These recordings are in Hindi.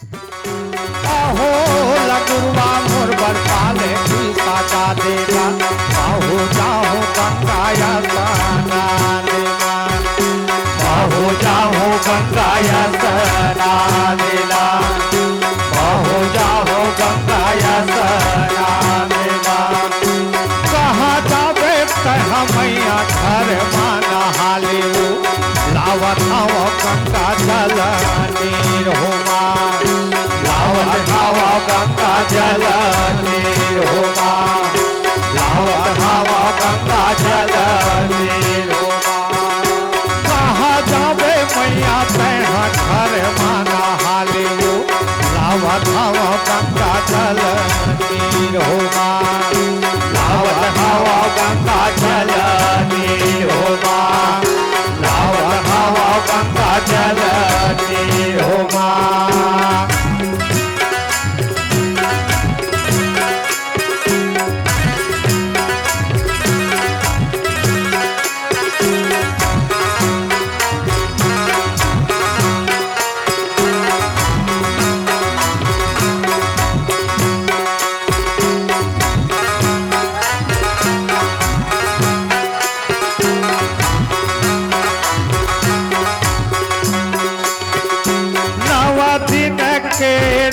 अहो लगुरवा मोर बर पाले की साजा देगा, बाहु जाओ गंगाया स्नान देगा, बाहु जाओ गंगाया स्नान देगा, बाहु जाओ गंगाया स्नान देगा। कहा जावे कहा मैया घर माना हाले हो, लावत हवा गंगा जल नीर होगा, लावत हवा गंगा जल नीर होगा, लावत हवा गंगा जल नीर होगा। कहा जावे मैया तैहा घर माना हाले हो, लावत हवा गंगा जल नीर होगा, लावत हवा गंगा जल नीर होगा, लावत हवा गंगा जल नीर होगा।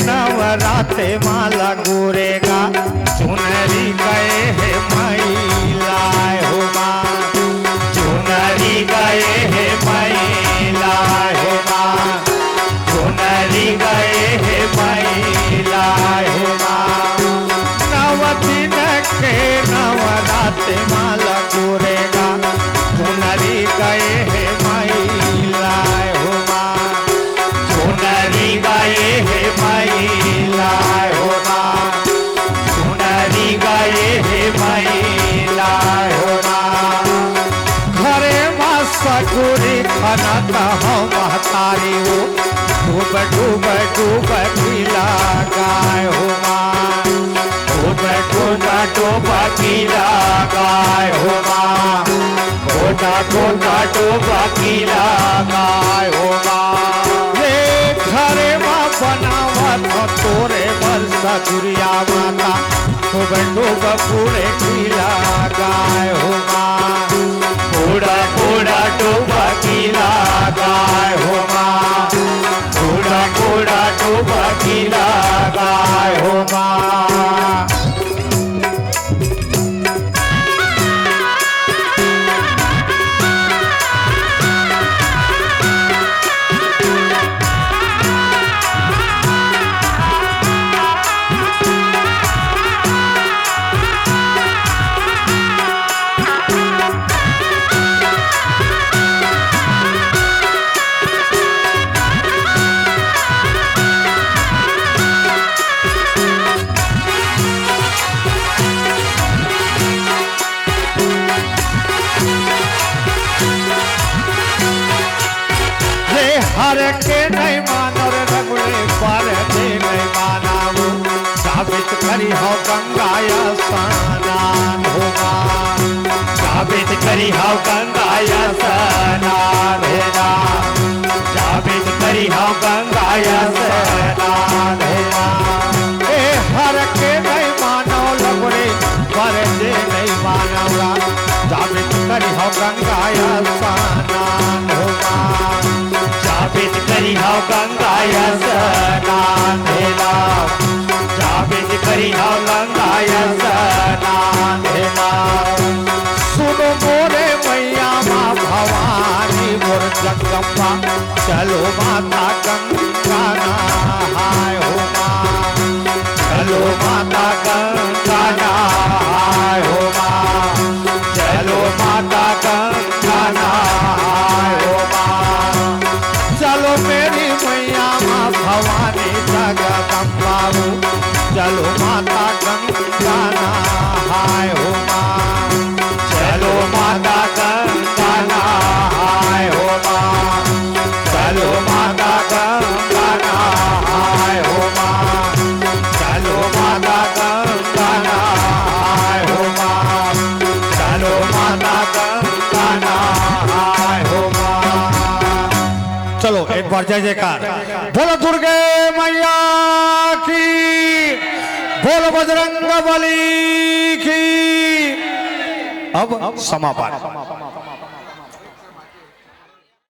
नवराते माला गोरेगा, चुनरी गए है महिलाए होगा, चुनरी गए है महिलाए होगा, चुनरी गए है महिलाए होगा। नवदिन के नवराते माला गोरेगा, चुनरी गए है महिलाए होगा, चुनरी गए है महिलाए होगा, चुनरी गए है महिलाए होगा। घरे माँ सगुरी खनत हो महतारी हो, डूब डूब डूब खिला गाय होगा, डूब डूब डूब खिला गाय होगा, गोटा गोटा डूब खिला गाय होगा। घरे माँ बनावत तोरे बरसा दुरिया माता, डूब डूब पूरे खिला गाय होगा, पूरा पूरा डूब खिला गाय होगा, पूरा पूरा डूब खिला गाय होगा। हर के नहीं मानो रे रगुड़े पर दे नहीं मानाऊ, साबित करी हो गंगाया स्नान होगा, साबित करी हो गंगाया स्नान होगा, साबित करी हो गंगाया स्नान होगा। ए हर के नहीं मानो रगुड़े पर दे नहीं मानोगा, साबित करी हो गंगाया स्नान होगा, साबित करी हो गंगाया स्नान देला, साबित करी हो गंगाया स्नान देला। सुनो मोरे मैया माँ भवानी मोर जगदम्बा, चलो माता गंगा नहाय होगा, चलो माता गंगा नहाय होगा, चलो माता गंगा नहाय होगा। चलो मेरी मैया माँ भवानी जगदम्बा, चलो माता गंगा नहाय होगा, चलो माता गंगा नहाय होगा, चलो माता गंगा नहाय होगा, चलो माता गंगा नहाय होगा, चलो माता गंगा चलो एक बार जय जयकार बोलो दुर्गे मैया की, बोलो बजरंग बली की। अब समापन।